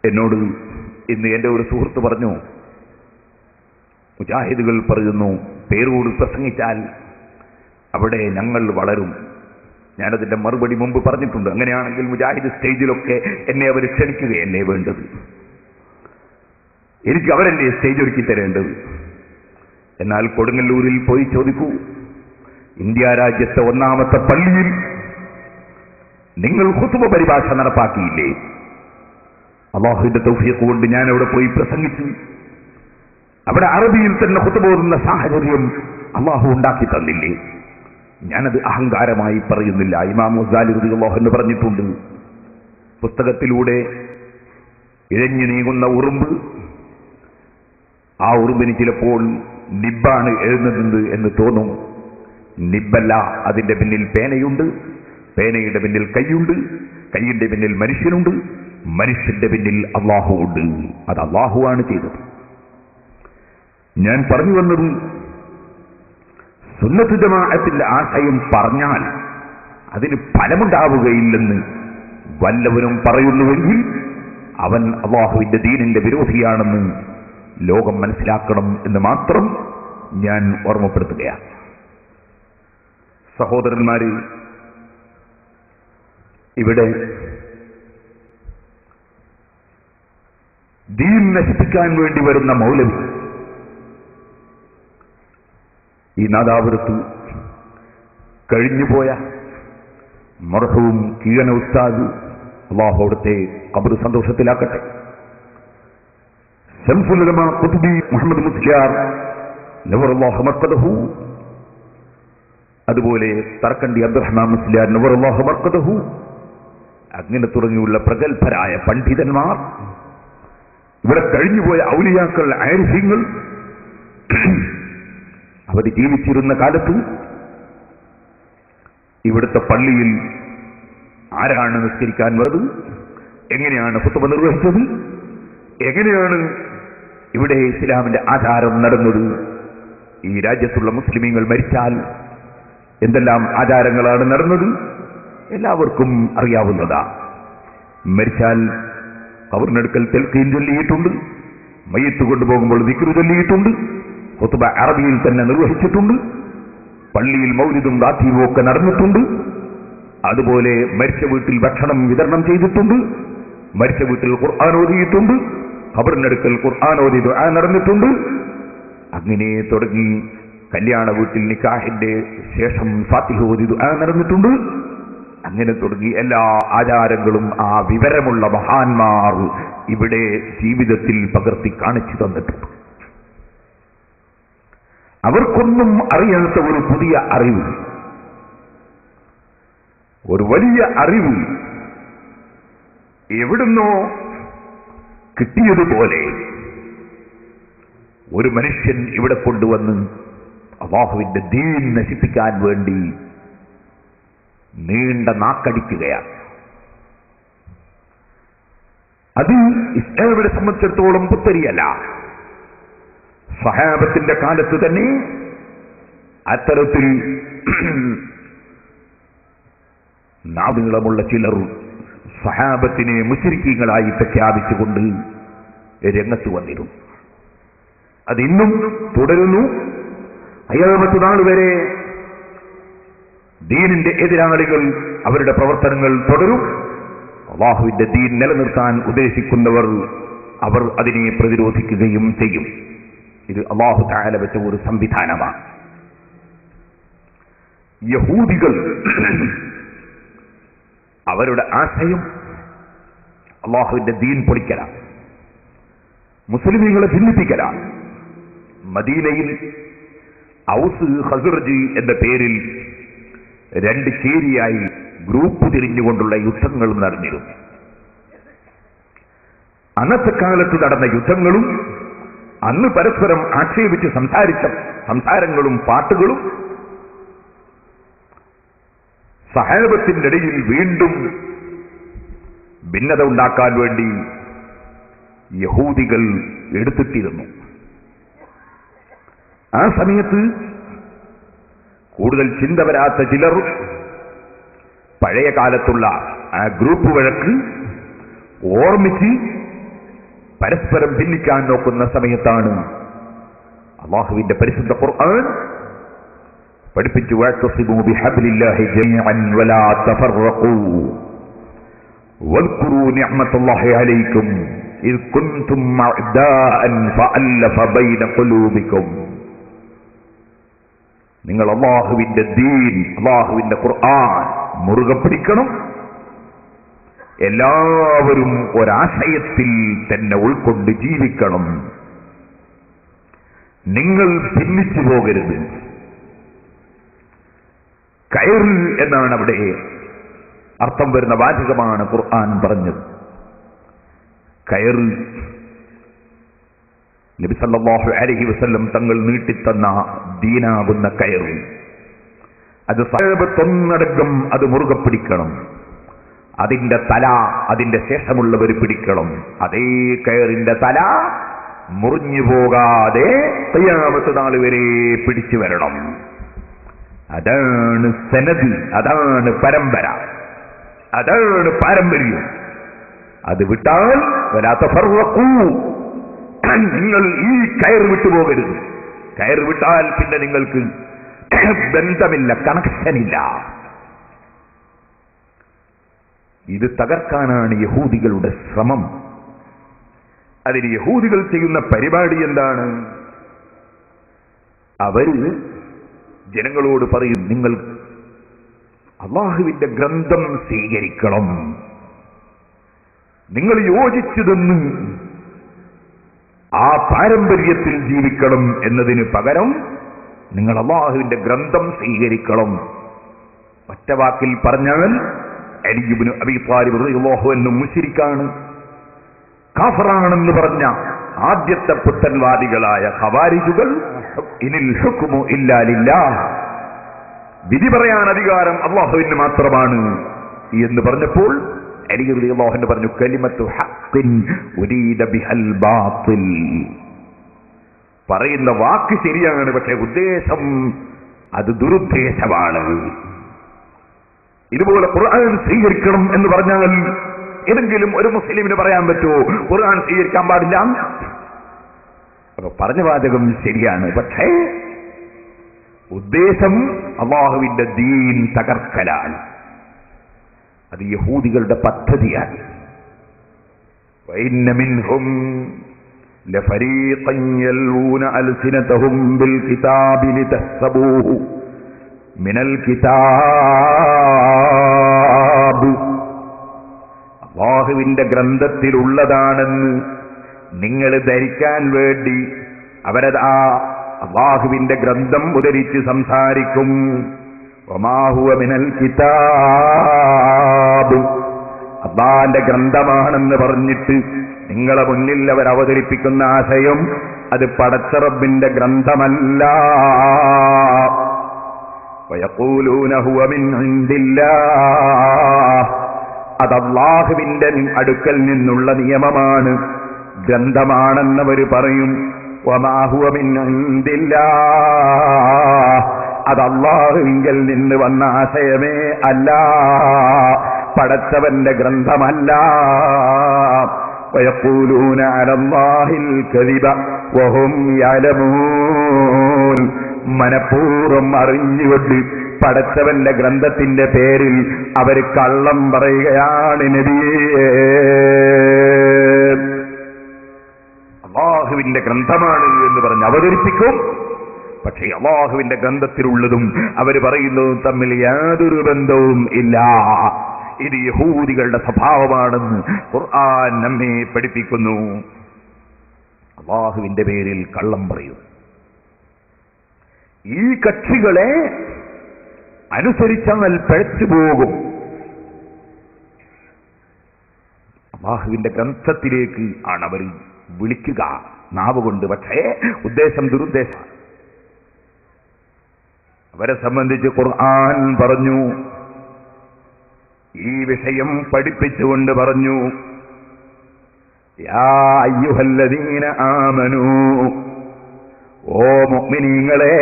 എന്നോട് ഇന്ന് എൻ്റെ ഒരു സുഹൃത്ത് പറഞ്ഞു, മുജാഹിദുകൾ പറയുന്നു പേരോട് പ്രസംഗിച്ചാൽ അവിടെ ഞങ്ങൾ വളരും. ഞാനതിൻ്റെ മറുപടി മുമ്പ് പറഞ്ഞിട്ടുണ്ട്. അങ്ങനെയാണെങ്കിൽ മുജാഹിദ് സ്റ്റേജിലൊക്കെ എന്നെ അവർ ക്ഷണിക്കുകയല്ലേ വേണ്ടത്? എനിക്ക് അവരല്ലേ സ്റ്റേജ് ഒരുക്കി തരേണ്ടത്? എന്നാൽ കൊടുങ്ങല്ലൂരിൽ പോയി ചോദിക്കൂ, ഇന്ത്യ രാജ്യത്തെ ഒന്നാമത്തെ പള്ളിയിൽ നിങ്ങൾ ഖുതുബ പരിഭാഷ നടപ്പാക്കിയില്ലേ? അല്ലാഹുവിന്റെ തൗഫീഖ് കൊണ്ട് ഞാൻ അവിടെ പോയി പ്രസംഗിച്ചു. അവിടെ അറബിയിൽ തന്നെ ഖുതുബ ഓതുന്ന സാഹചര്യം അല്ലാഹു ഉണ്ടാക്കി തന്നില്ലേ? ഞാനത് അഹങ്കാരമായി പറയുന്നില്ല. ഇമാം ഗസാലി റളിയല്ലാഹു അൻഹു പറഞ്ഞിട്ടുണ്ട്, പുസ്തകത്തിലൂടെ ഇഴഞ്ഞു നീങ്ങുന്ന ഉറുമ്പ്, ആ ഉറുമ്പിന് ചിലപ്പോൾ നിബ്ബാണ് എഴുതുന്നത് എന്ന് തോന്നും. നിബ്ബല്ല, അതിന്റെ പിന്നിൽ പേനയുണ്ട്, പേനയുടെ പിന്നിൽ കൈയുണ്ട്, കൈയിന്റെ പിന്നിൽ മനുഷ്യനുണ്ട്, മനുഷ്യന്റെ പിന്നിൽ അല്ലാഹു ഉണ്ട്. അത് അല്ലാഹുവാണ് ചെയ്തത്. ഞാൻ പറഞ്ഞു വന്നത്, സുന്നത്ത് ജമാഅത്തിന്റെ ആശയം പറഞ്ഞാൽ അതിന് ഫലമുണ്ടാവുകയില്ലെന്ന് വല്ലവനും പറയുന്നുവെങ്കിൽ അവൻ അല്ലാഹുവിന്റെ ദീനിന്റെ വിരോധിയാണെന്ന് ലോകം മനസ്സിലാക്കണം എന്ന് മാത്രം ഞാൻ ഓർമ്മപ്പെടുത്തുകയാണ്. സഹോദരന്മാരെ, ഇവിടെ ദീൻ നശിപ്പിക്കാൻ വേണ്ടി വരുന്ന മൗലവി, ഈ നാദാപുരത്ത് കഴിഞ്ഞുപോയ മർഹൂം കീഴന ഉസ്താദ്, അല്ലാഹു അവിടുത്തെ ഖബർ സന്തോഷത്തിലാക്കട്ടെ, ശംസുൽ ഉലമ ഖുത്ബി മുഹമ്മദ് മുസ്ലിയാർ നവറല്ലാഹു മർഖദഹു, അതുപോലെ തർക്കണ്ടി അബ്ദുറഹ്മാൻ മുസ്ലിയാർ നവറല്ലാഹു മർഖദഹു, അങ്ങനെ തുടങ്ങിയുള്ള പ്രഗത്ഭരായ പണ്ഡിതന്മാർ, ഇവിടെ കഴിഞ്ഞുപോയ ഔലിയാക്കൾ, ആരിഫീങ്ങൾ, അവർ ജീവിച്ചിരുന്ന കാലത്ത് ഇവിടുത്തെ പള്ളിയിൽ ആരാണ് നിസ്കരിക്കാൻ വരുന്നത്, എങ്ങനെയാണ് ഖുതുബ നിർവഹിച്ചത്, എങ്ങനെയാണ് ഇവിടെ ഇസ്ലാമിന്റെ ആചാരം നടന്നത്, ഈ രാജ്യത്തുള്ള മുസ്ലിമീങ്ങൾ മരിച്ചാൽ എന്തെല്ലാം ആചാരങ്ങളാണ് നടന്നത് എല്ലാവർക്കും അറിയാവുന്നതാ. മരിച്ചാൽ ഖബറിനടുക്കൽ തൽഖീൻ ചൊല്ലിയിട്ടുണ്ട്, മയ്യത്ത് കൊണ്ടുപോകുമ്പോൾ ദിക്ർ ചൊല്ലിയിട്ടുണ്ട്, ഖുതുബ അറബിയിൽ തന്നെ നിർവഹിച്ചിട്ടുണ്ട്, പള്ളിയിൽ മൗലിദും റാത്തീബും ഒക്കെ നടന്നിട്ടുണ്ട്. അതുപോലെ മരിച്ച വീട്ടിൽ ഭക്ഷണം വിതരണം ചെയ്തിട്ടുണ്ട്, മരിച്ച വീട്ടിൽ ഖുർആൻ ഓതിയിട്ടുണ്ട്, ഖബറിനടുക്കൽ ഖുർആൻ ഓതി ദുആ നടന്നിട്ടുണ്ട്. അങ്ങനെ തുടങ്ങി കല്യാണ വീട്ടിൽ നിക്കാഹിന്റെ ശേഷം ഫാത്തിഹ ഓതി ദുആ നടന്നിട്ടുണ്ട്. അങ്ങനെ തുടങ്ങി എല്ലാ ആചാരങ്ങളും ആ വിവരമുള്ള മഹാന്മാർ ഇവിടെ ജീവിതത്തിൽ പകർത്തി കാണിച്ചു തന്നിട്ടുണ്ട്. അവർക്കൊന്നും അറിയാത്ത ഒരു പുതിയ അറിവ്, ഒരു വലിയ അറിവ് എവിടുന്നോ കിട്ടിയതുപോലെ ഒരു മനുഷ്യൻ ഇവിടെ കൊണ്ടുവന്ന് അല്ലാഹുവിന്റെ ദീൻ നശിപ്പിക്കാൻ വേണ്ടി നീണ്ട നാക്കടിക്കുകയാണ്. അത് ഇസ്ലാമിനെ സംബന്ധിച്ചിടത്തോളം പുത്തരിയല്ല. സഹാബത്തിന്റെ കാലത്ത് തന്നെ അത്തരത്തിൽ നാടുകളമുള്ള ചിലർ സഹാബത്തിനെ മുശ്രിക്കീങ്ങളായി പ്രഖ്യാപിച്ചുകൊണ്ട് രംഗത്ത് വന്നിരുന്നു. അതിന്നും തുടരുന്നു. ഖിയാമത്ത് നാൾ വരെ ദീനിന്റെ എതിരാളികൾ അവരുടെ പ്രവർത്തനങ്ങൾ തുടരും. അല്ലാഹുവിന്റെ ദീൻ നിലനിർത്താൻ ഉദ്ദേശിക്കുന്നവർ അവർ അതിനെ പ്രതിരോധിക്കുകയും ചെയ്യും. ഇത് അല്ലാഹു തആല വെച്ച ഒരു സംവിധാനമാണ്. യഹൂദികൾ അവരുടെ ആശയം അല്ലാഹുവിന്റെ ദീൻ പൊളിക്കലാണ്, മുസ്ലിമീങ്ങളെ ഭിന്നിപ്പിക്കലാണ്. മദീനയിൽ ഔസ് ഖസ്റജ് എന്ന പേരിൽ രണ്ട് ചേരിയായി ഗ്രൂപ്പ് തിരിഞ്ഞുകൊണ്ടുള്ള യുദ്ധങ്ങൾ നടന്നിരുന്നു. അന്നത്തെ കാലത്ത് നടന്ന യുദ്ധങ്ങളും അന്ന് പരസ്പരം ആക്ഷേപിച്ച് സംസാരിച്ച സംസാരങ്ങളും പാട്ടുകളും സഹാബത്തിന്റെ ഇടയിൽ വീണ്ടും ഭിന്നത ഉണ്ടാക്കാൻ വേണ്ടി യഹൂദികൾ എടുത്തിട്ടിരുന്നു. ആ സമയത്ത് കൂടുതൽ ചിന്ത വരാത്ത ചിലർ പഴയ കാലത്തുള്ള ആ ഗ്രൂപ്പ് വഴക്ക് ഓർമ്മിച്ച് പരസ്പരം ഭിന്നിക്കാൻ നോക്കുന്ന സമയത്താണ് അല്ലാഹുവിന്റെ പരിശുദ്ധ ഖുർആൻ പഠിപ്പിച്ചു വഅതസിമു ബിഹബ്ലില്ലാഹി ജമീഅൻ വലാ തഫറഖൂ വദ്കുറൂ നിഅമത്തല്ലാഹി അലൈക്കും ഇദ് കുൻതും അഅദാഅൻ ഫഅല്ലഫ ബൈന ഖുലൂബിക്കും. നിങ്ങൾ അല്ലാഹുവിന്റെ ദീൻ, അല്ലാഹുവിന്റെ ഖുർആൻ മുറുകെ പിടിക്കണം. എല്ലാവരും ഒരാശയത്തിൽ തന്നെ ഉൾക്കൊണ്ട് ജീവിക്കണം. നിങ്ങൾ ഭിന്നിച്ചു പോകരുത്. കയർ എന്നാണ് അവിടെ അർത്ഥം വരുന്ന വാചകമാണ് ഖുർആൻ പറഞ്ഞത്. കയർ നബി സല്ലല്ലാഹു അലൈഹി വസല്ലം തങ്ങൾ നീട്ടിത്തന്ന ദീനാകുന്ന കയർ, അത് സഹാബത്തൊന്നടങ്കം അത് മുറുകെ പിടിക്കണം. അതിന്റെ തല അതിന്റെ ശേഷമുള്ളവർ പിടിക്കണം. അതേ കയറിന്റെ തല മുറിഞ്ഞു പോകാതെ ഖിയാമത്ത് നാൾ വരെ പിടിച്ചു വരണം. അതാണ് സനദ്, അതാണ് പരമ്പര, അതാണ് പാരമ്പര്യം. അത് വിട്ടാൽ വലാ തഫറഖൂ, നിങ്ങൾ ഈ കയർ വിട്ടുപോകരുത്. കയർ വിട്ടാൽ പിന്നെ നിങ്ങൾക്ക് ബന്ധമില്ല, കണക്ഷനില്ല. ഇത് തകർക്കാനാണ് യഹൂദികളുടെ ശ്രമം. അതിന് യഹൂദികൾ ചെയ്യുന്ന പരിപാടി എന്താണ്? അവര് ജനങ്ങളോട് പറയും, നിങ്ങൾ അല്ലാഹുവിന്റെ ഗ്രന്ഥം സ്വീകരിക്കണം, നിങ്ങൾ യോജിച്ചതെന്ന് ആ പാരമ്പര്യത്തിൽ ജീവിക്കണം എന്നതിന് പകരം നിങ്ങൾ അല്ലാഹുവിന്റെ ഗ്രന്ഥം സ്വീകരിക്കണം. ഒറ്റ വാക്കിൽ പറഞ്ഞാൽ അലി ഇബ്നു അബീ ത്വാലിബ് റളിയല്ലാഹു അൻഹു മുശ്രിക്കാണ്, കാഫറാണെന്ന് പറഞ്ഞ ആദ്യത്തെ പുത്തൻവാദികളായ ഖവാരിജുകൾ ഇനിൽ ഹുക്മു ഇല്ലാ ലില്ലാഹ്, വിധി പറയാൻ അധികാരം അല്ലാഹുവിന് മാത്രമാണ് എന്ന് പറഞ്ഞപ്പോൾ അലി റളിയല്ലാഹു അൻഹു പറഞ്ഞു, കലിമത്തു ഹഖ്ഖിൻ ഉരീദ ബിഹൽ ബാത്തിൽ. പറയുന്ന വാക്ക് ശരിയാണ്, പക്ഷേ ഉദ്ദേശം അത് ദുരുദ്ദേശമാണ്. ഇതുപോലെ ഖുർആൻ സ്വീകരിക്കണം എന്ന് പറഞ്ഞാൽ ഏതെങ്കിലും ഒരു മുസ്ലിമിന് പറയാൻ പറ്റുമോ ഖുർആൻ സ്വീകരിക്കാൻ പാടില്ല? അപ്പൊ പറഞ്ഞ വാചകം ശരിയാണ്, പക്ഷേ ഉദ്ദേശം അല്ലാഹുവിന്റെ ദീൻ തകർക്കലാണ്. അത് യഹൂദികളുടെ പദ്ധതിയാണ്. വഇന്ന മിൻഹും ലഫരീഖൻ യൽഊന അൽസിനതഹും ബിൽ കിതാബി ലിതഹ്സബൂഹു മിനൽ കിതാബ്. അല്ലാഹുവിന്റെ ഗ്രന്ഥത്തിലുള്ളതാണെന്ന് നിങ്ങൾ ധരിക്കാൻ വേണ്ടി അവരതാ അല്ലാഹുവിന്റെ ഗ്രന്ഥം ഉദ്ധരിച്ച് സംസാരിക്കും. വമാ ഹുവ മിനൽ കിതാബ്, അല്ലാഹുവിന്റെ ഗ്രന്ഥമാണെന്ന് പറഞ്ഞിട്ട് നിങ്ങളെ മുന്നിൽ അവർ അവതരിപ്പിക്കുന്ന ആശയം അത് പടച്ച റബ്ബിന്റെ ഗ്രന്ഥമല്ല. വയഖൂലൂന ഹുവ മിൻ ഇൻദില്ലാഹ്, അത് അല്ലാഹുവിന്റെ അടുക്കൽ നിന്നുള്ള നിയമമാണ്, ഗ്രന്ഥമാണെന്നവർ പറയും. വമാ ഹുവ മിൻ ഇൻദില്ലാഹ്, അത് അല്ലാഹുവിങ്കൽ നിന്ന് വന്ന ആശയമേ അല്ല, പടച്ചവന്റെ ഗ്രന്ഥമല്ല. വയഖൂലൂന അലല്ലാഹിൽ കദിബ വഹും യഅലമൂൻ, മനഃപൂർവ്വം അറിഞ്ഞുകൊണ്ട് പടച്ചവന്റെ ഗ്രന്ഥത്തിന്റെ പേരിൽ അവർ കള്ളം പറയുകയാണ് നബിയേ. അല്ലാഹുവിന്റെ ഗ്രന്ഥമാണ് എന്ന് പറഞ്ഞ് അവതരിപ്പിക്കും, പക്ഷേ അല്ലാഹുവിന്റെ ഗ്രന്ഥത്തിലുള്ളതും അവർ പറയുന്നതും തമ്മിൽ യാതൊരു ബന്ധവും ഇല്ല. ഇത് യഹൂദികളുടെ സ്വഭാവമാണെന്ന് ഖുർആൻ നമ്മെ പഠിപ്പിക്കുന്നു. അല്ലാഹുവിന്റെ പേരിൽ കള്ളം പറയും. ഈ കക്ഷികളെ അനുസരിച്ചാൽ പഴച്ചു പോകും. അല്ലാഹുവിന്റെ ഗ്രന്ഥത്തിലേക്ക് ആണ് അവർ വിളിക്കുക നാവ് കൊണ്ട്, പക്ഷേ ഉദ്ദേശം ദുരുദ്ദേശം. അവരെ സംബന്ധിച്ച് ഖുർആൻ പറഞ്ഞു, ഈ വിഷയം പഠിപ്പിച്ചുകൊണ്ട് പറഞ്ഞു, യാ അയ്യുഹല്ലദീന ആമനൂ, ഓ മുഅ്മിനീങ്ങളെ,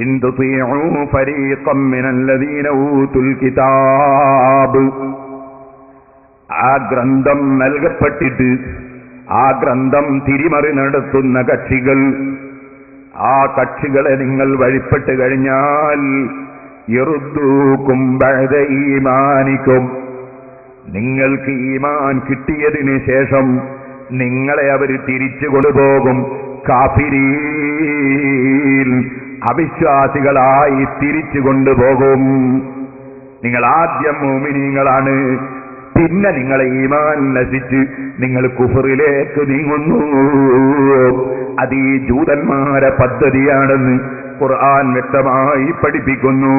ഇൻ തുതീഉ ഫരീഖം മിനല്ലദീന ഊതുൽ കിതാബ്, ആ ഗ്രന്ഥം നൽകപ്പെട്ടിട്ട് ആ ഗ്രന്ഥം തിരിമറി നടത്തുന്ന കക്ഷികൾ, ആ കക്ഷികളെ നിങ്ങൾ വഴിപ്പെട്ട് കഴിഞ്ഞാൽ യറുദ്ദൂകും ബഅദ ഈമാനിക്കും, നിങ്ങൾക്ക് ഈമാൻ കിട്ടിയതിന് ശേഷം നിങ്ങളെ അവർ തിരിച്ചു കൊണ്ടുപോകും കാഫിരീൻ, അവിശ്വാസികളായി തിരിച്ചു കൊണ്ടുപോകും. നിങ്ങൾ ആദ്യം മുഅ്മിനീങ്ങളാണ്, പിന്നെ നിങ്ങളെ ഈമാൻ നശിച്ച് നിങ്ങൾ കുഫറിലേക്ക് നീങ്ങുന്നു. അത് ഈ ജൂതന്മാരെ പദ്ധതിയാണെന്ന് ഖുർആൻ വ്യക്തമായി പഠിപ്പിക്കുന്നു.